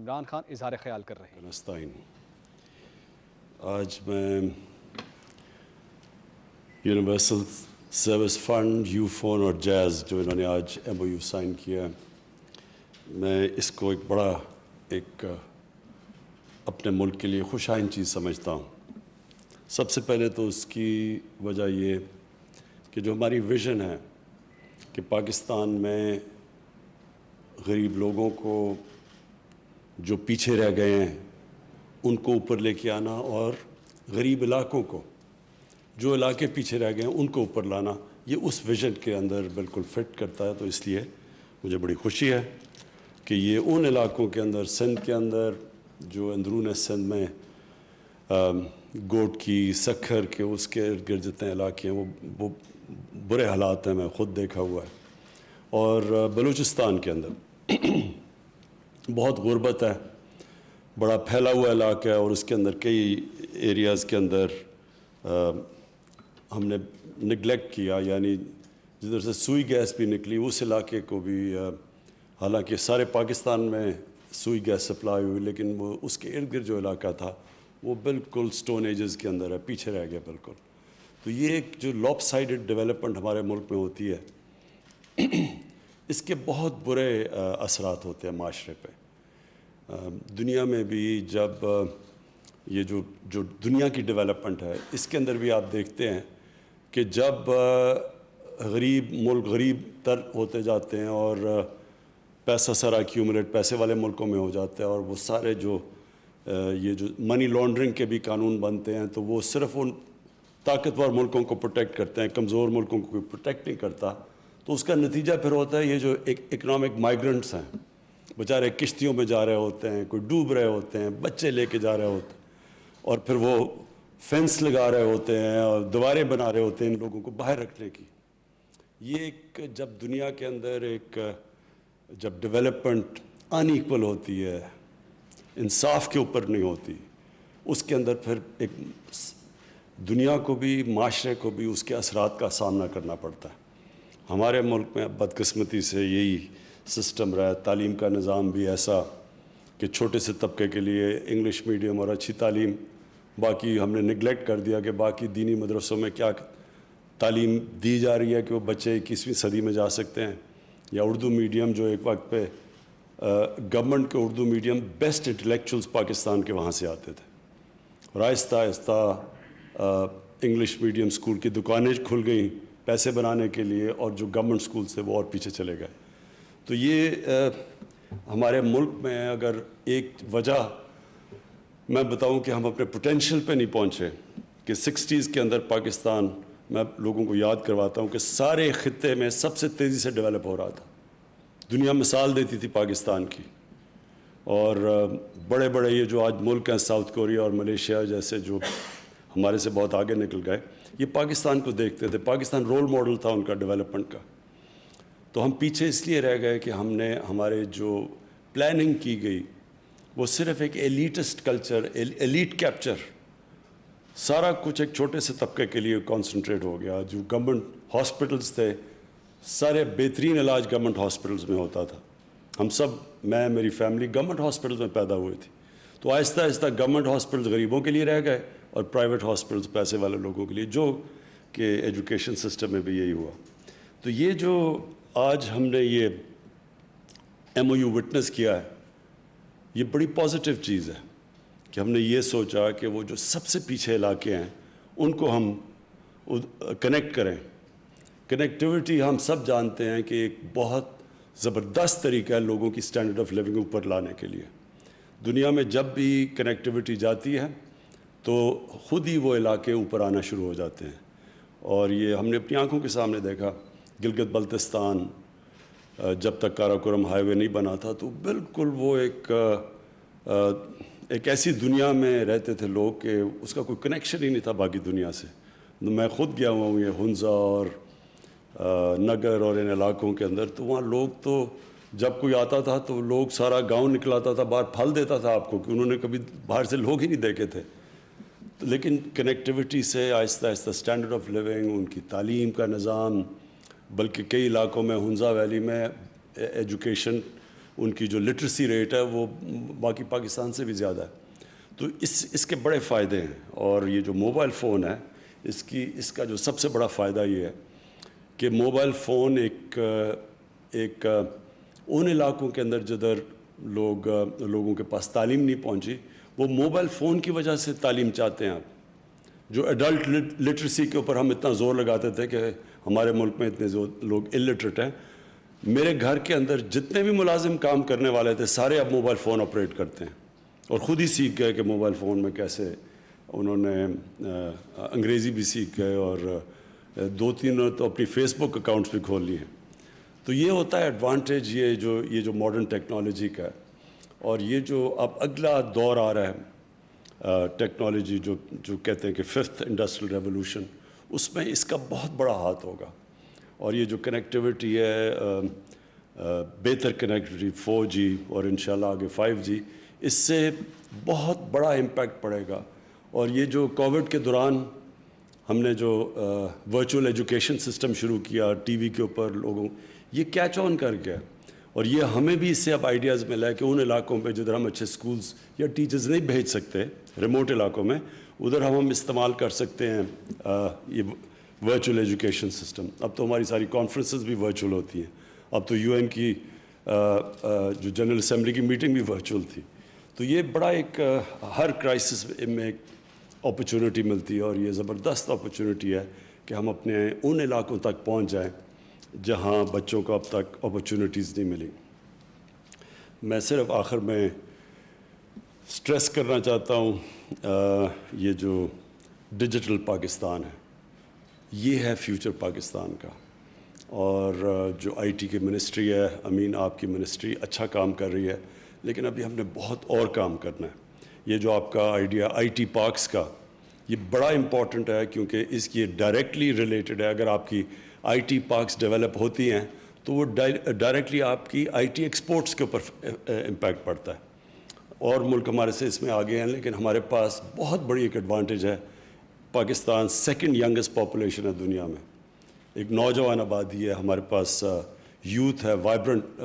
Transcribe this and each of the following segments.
عمران خان اظہار خیال کر رہے ہیں۔ آج میں universal service fund, you phone اور جیز جو انہوں نے آج ایم او یو سائن کیا ہے، میں اس کو ایک بڑا اپنے ملک کے لیے خوش آئند چیز سمجھتا ہوں۔ سب سے پہلے تو اس کی وجہ یہ کہ جو ہماری ویژن ہے کہ پاکستان میں غریب لوگوں کو جو پیچھے رہ گئے ہیں ان کو اوپر لے کے آنا، اور غریب علاقوں کو جو علاقے پیچھے رہ گئے ہیں ان کو اوپر لانا، یہ اس ویژن کے اندر بالکل فٹ کرتا ہے۔ تو اس لیے مجھے بڑی خوشی ہے کہ یہ ان علاقوں کے اندر، سندھ کے اندر جو اندرون سندھ میں گوٹ کی، سکھر کے، اس کے ارد گرد جتنے علاقے ہیں وہ برے حالات ہیں، میں خود دیکھا ہوا ہے، اور بلوچستان کے اندر بہت غربت ہے، بڑا پھیلا ہوا علاقہ ہے، اور اس کے اندر کئی ایریاز کے اندر ہم نے نگلیکٹ کیا، یعنی جدھر سے سوئی گیس بھی نکلی اس علاقے کو بھی، حالانکہ سارے پاکستان میں سوئی گیس سپلائی ہوئی، لیکن وہ اس کے ارد گرد جو علاقہ تھا وہ بالکل سٹون ایجز کے اندر ہے، پیچھے رہ گیا بالکل۔ تو یہ ایک جو لاپ سائڈڈ ڈیولپمنٹ ہمارے ملک میں ہوتی ہے، اس کے بہت برے اثرات ہوتے ہیں معاشرے پہ۔ دنیا میں بھی جب یہ جو دنیا کی ڈیولپمنٹ ہے، اس کے اندر بھی آپ دیکھتے ہیں کہ جب غریب ملک غریب تر ہوتے جاتے ہیں اور پیسہ سارا ایکیومولیٹ پیسے والے ملکوں میں ہو جاتا ہے، اور وہ سارے یہ جو منی لانڈرنگ کے بھی قانون بنتے ہیں، تو وہ صرف ان طاقتور ملکوں کو پروٹیکٹ کرتے ہیں، کمزور ملکوں کو کوئی پروٹیکٹ نہیں کرتا۔ تو اس کا نتیجہ پھر ہوتا ہے یہ جو اکنامک مائیگرنٹس ہیں، بیچارے کشتیوں میں جا رہے ہوتے ہیں، کوئی ڈوب رہے ہوتے ہیں، بچے لے کے جا رہے ہوتے ہیں، اور پھر وہ فینس لگا رہے ہوتے ہیں اور دیواریں بنا رہے ہوتے ہیں ان لوگوں کو باہر رکھنے کی۔ یہ جب دنیا کے اندر جب ڈیولپمنٹ ان ایکول ہوتی ہے، انصاف کے اوپر نہیں ہوتی، اس کے اندر پھر ایک دنیا کو بھی، معاشرے کو بھی اس کے اثرات کا سامنا کرنا پڑتا ہے۔ ہمارے ملک میں بدقسمتی سے یہی سسٹم رہا ہے، تعلیم کا نظام بھی ایسا کہ چھوٹے سے طبقے کے لیے انگلش میڈیم اور اچھی تعلیم، باقی ہم نے نگلیکٹ کر دیا کہ باقی دینی مدرسوں میں کیا تعلیم دی جا رہی ہے کہ وہ بچے 21ویں صدی میں جا سکتے ہیں، یا اردو میڈیم جو ایک وقت پہ گورنمنٹ کے Urdu medium best intellectuals Pakistan کے وہاں سے آتے تھے، اور آہستہ آہستہ انگلش میڈیم اسکول کی دکانیں کھل گئیں پیسے بنانے کے لیے، اور جو گورنمنٹ اسکولز تھے وہ اور پیچھے چلے گئے۔ تو یہ ہمارے ملک میں اگر ایک وجہ میں بتاؤں کہ ہم اپنے پوٹینشیل پہ نہیں پہنچے، کہ 60s کے اندر پاکستان، میں لوگوں کو یاد کرواتا ہوں کہ سارے خطے میں سب سے تیزی سے ڈیولپ ہو رہا تھا، دنیا مثال دیتی تھی پاکستان کی، اور بڑے بڑے یہ جو آج ملک ہیں ساؤتھ کوریا اور ملیشیا جیسے جو ہمارے سے بہت آگے نکل گئے، یہ پاکستان کو دیکھتے تھے، پاکستان رول ماڈل تھا ان کا ڈیولپمنٹ کا۔ تو ہم پیچھے اس لیے رہ گئے کہ ہم نے ہمارے جو پلاننگ کی گئی وہ صرف ایک ایلیٹسٹ کلچر، ایلیٹ کیپچر، سارا کچھ ایک چھوٹے سے طبقے کے لیے کانسنٹریٹ ہو گیا۔ جو گورنمنٹ ہاسپٹلز تھے، سارے بہترین علاج گورنمنٹ ہاسپٹلز میں ہوتا تھا، ہم سب، میں میری فیملی گورنمنٹ ہاسپٹلز میں پیدا ہوئی تھی۔ تو آہستہ آہستہ گورنمنٹ ہاسپٹلز غریبوں کے لیے رہ گئے، اور پرائیویٹ ہاسپٹلز پیسے والے لوگوں کے لیے، جو کہ ایجوکیشن سسٹم میں بھی یہی ہوا۔ تو یہ جو آج ہم نے یہ ایم او یو وٹنس کیا ہے، یہ بڑی پازیٹیو چیز ہے کہ ہم نے یہ سوچا کہ وہ جو سب سے پیچھے علاقے ہیں ان کو ہم کنیکٹ کریں۔ کنیکٹیوٹی ہم سب جانتے ہیں کہ ایک بہت زبردست طریقہ ہے لوگوں کی سٹینڈرڈ آف لیونگ اوپر لانے کے لیے۔ دنیا میں جب بھی کنیکٹیوٹی جاتی ہے تو خود ہی وہ علاقے اوپر آنا شروع ہو جاتے ہیں، اور یہ ہم نے اپنی آنکھوں کے سامنے دیکھا۔ گلگت بلتستان جب تک کاراکورم ہائی وے نہیں بنا تھا تو بالکل وہ ایک ایسی دنیا میں رہتے تھے لوگ کہ اس کا کوئی کنیکشن ہی نہیں تھا باقی دنیا سے۔ میں خود گیا ہوا ہوں یہ ہنزا اور نگر اور ان علاقوں کے اندر، تو وہاں لوگ تو جب کوئی آتا تھا تو لوگ سارا گاؤں نکلاتا تھا باہر، پھل دیتا تھا آپ کو، کہ انہوں نے کبھی باہر سے لوگ ہی نہیں دیکھے تھے۔ لیکن کنیکٹیوٹی سے آہستہ آہستہ سٹینڈرڈ آف لیونگ، ان کی تعلیم کا نظام، بلکہ کئی علاقوں میں ہنزا ویلی میں ایجوکیشن ان کی جو لٹریسی ریٹ ہے وہ باقی پاکستان سے بھی زیادہ ہے. تو اس کے بڑے فائدے ہیں. اور یہ جو موبائل فون ہے اس کا جو سب سے بڑا فائدہ یہ ہے کہ موبائل فون ایک ان علاقوں کے اندر جدھر لوگوں کے پاس تعلیم نہیں پہنچی، وہ موبائل فون کی وجہ سے تعلیم چاہتے ہیں. آپ جو ایڈلٹ لٹریسی کے اوپر ہم اتنا زور لگاتے تھے کہ ہمارے ملک میں اتنے لوگ الٹریٹ ہیں، میرے گھر کے اندر جتنے بھی ملازم کام کرنے والے تھے سارے اب موبائل فون آپریٹ کرتے ہیں اور خود ہی سیکھ گئے کہ موبائل فون میں کیسے. انہوں نے انگریزی بھی سیکھ گئے اور 2-3 تو اپنی فیس بک اکاؤنٹس بھی کھول لیے ہیں. تو یہ ہوتا ہے ایڈوانٹیج یہ جو ماڈرن ٹیکنالوجی کا ہے. اور یہ جو اب اگلا دور آ رہا ہے ٹیکنالوجی جو کہتے ہیں کہ 5th انڈسٹریل ریولوشن، اس میں اس کا بہت بڑا ہاتھ ہوگا. اور یہ جو کنیکٹیوٹی ہے، بہتر کنیکٹیوٹی 4G اور انشاءاللہ آگے 5G، اس سے بہت بڑا امپیکٹ پڑے گا. اور یہ جو کووڈ کے دوران ہم نے جو ورچوئل ایجوکیشن سسٹم شروع کیا ٹی وی کے اوپر لوگوں، یہ کیچ آن کر گیا. اور یہ ہمیں بھی اس سے اب آئیڈیاز ملا ہے کہ ان علاقوں پہ جدھر ہم اچھے سکولز یا ٹیچرز نہیں بھیج سکتے، ریموٹ علاقوں میں، ادھر ہم استعمال کر سکتے ہیں یہ ورچوئل ایجوکیشن سسٹم. اب تو ہماری ساری کانفرنسز بھی ورچوئل ہوتی ہیں. اب تو UN کی جو جنرل اسمبلی کی میٹنگ بھی ورچوئل تھی. تو یہ بڑا ایک ہر کرائسس میں ایک اپرچونٹی ملتی ہے، اور یہ زبردست اپرچونٹی ہے کہ ہم اپنے ان علاقوں تک پہنچ جائیں جہاں بچوں کو اب تک اپرچونٹیز نہیں ملی. میں صرف آخر میں سٹریس کرنا چاہتا ہوں یہ جو ڈیجیٹل پاکستان ہے، یہ ہے فیوچر پاکستان کا. اور جو IT کی منسٹری ہے، امین آپ کی منسٹری اچھا کام کر رہی ہے، لیکن ابھی ہم نے بہت اور کام کرنا ہے. یہ جو آپ کا آئیڈیا IT پارکس کا، یہ بڑا امپورٹنٹ ہے کیونکہ اس کی ڈائریکٹلی ریلیٹڈ ہے. اگر آپ کی IT پارکس ڈیولپ ہوتی ہیں تو وہ ڈائریکٹلی آپ کی IT ایکسپورٹس کے اوپر امپیکٹ پڑتا ہے. اور ملک ہمارے سے اس میں آگے ہیں، لیکن ہمارے پاس بہت بڑی ایک ایڈوانٹیج ہے. پاکستان 2nd ینگسٹ پاپولیشن ہے دنیا میں، ایک نوجوان آبادی ہے ہمارے پاس، یوتھ ہے، وائبرنٹ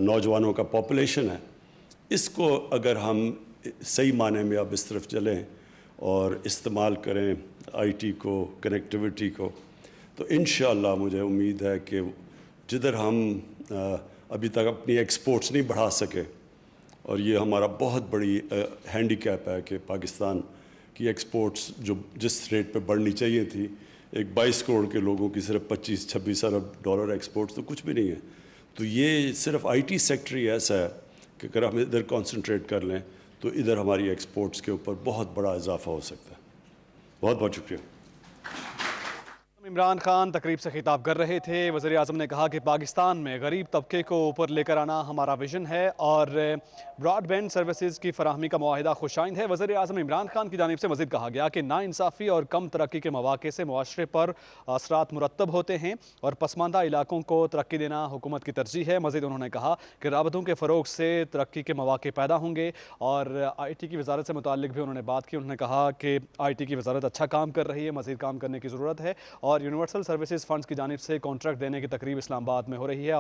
نوجوانوں کا پاپولیشن ہے. اس کو اگر ہم صحیح معنی میں اب اس طرف چلیں اور استعمال کریں IT کو، کنیکٹیوٹی کو، تو انشاءاللہ مجھے امید ہے کہ جدھر ہم ابھی تک اپنی ایکسپورٹس نہیں بڑھا سکے، اور یہ ہمارا بہت بڑی ہینڈی کیپ ہے کہ پاکستان کی ایکسپورٹس جو جس ریٹ پہ بڑھنی چاہیے تھی، ایک 22 کروڑ کے لوگوں کی صرف 25-26 ارب ڈالر ایکسپورٹس تو کچھ بھی نہیں ہے. تو یہ صرف IT سیکٹر ہی ایسا ہے کہ اگر ہم ادھر کانسنٹریٹ کر لیں تو ادھر ہماری ایکسپورٹس کے اوپر بہت بڑا اضافہ ہو سکتا ہے. بہت بہت شکریہ. عمران خان تقریب سے خطاب کر رہے تھے. وزیر اعظم نے کہا کہ پاکستان میں غریب طبقے کو اوپر لے کر آنا ہمارا ویژن ہے اور براڈ بینڈ سروسز کی فراہمی کا معاہدہ خوش آئند ہے. وزیر اعظم عمران خان کی جانب سے مزید کہا گیا کہ ناانصافی اور کم ترقی کے مواقع سے معاشرے پر اثرات مرتب ہوتے ہیں اور پسماندہ علاقوں کو ترقی دینا حکومت کی ترجیح ہے. مزید انہوں نے کہا کہ رابطوں کے فروغ سے ترقی کے مواقع پیدا ہوں گے. اور IT کی وزارت سے متعلق بھی انہوں نے بات کی. انہوں نے کہا کہ IT کی وزارت اچھا کام کر رہی ہے، مزید کام کرنے کی ضرورت ہے. اور یونیورسل سروسز فنڈز کی جانب سے کانٹریکٹ دینے کی تقریب اسلام آباد میں ہو رہی ہے.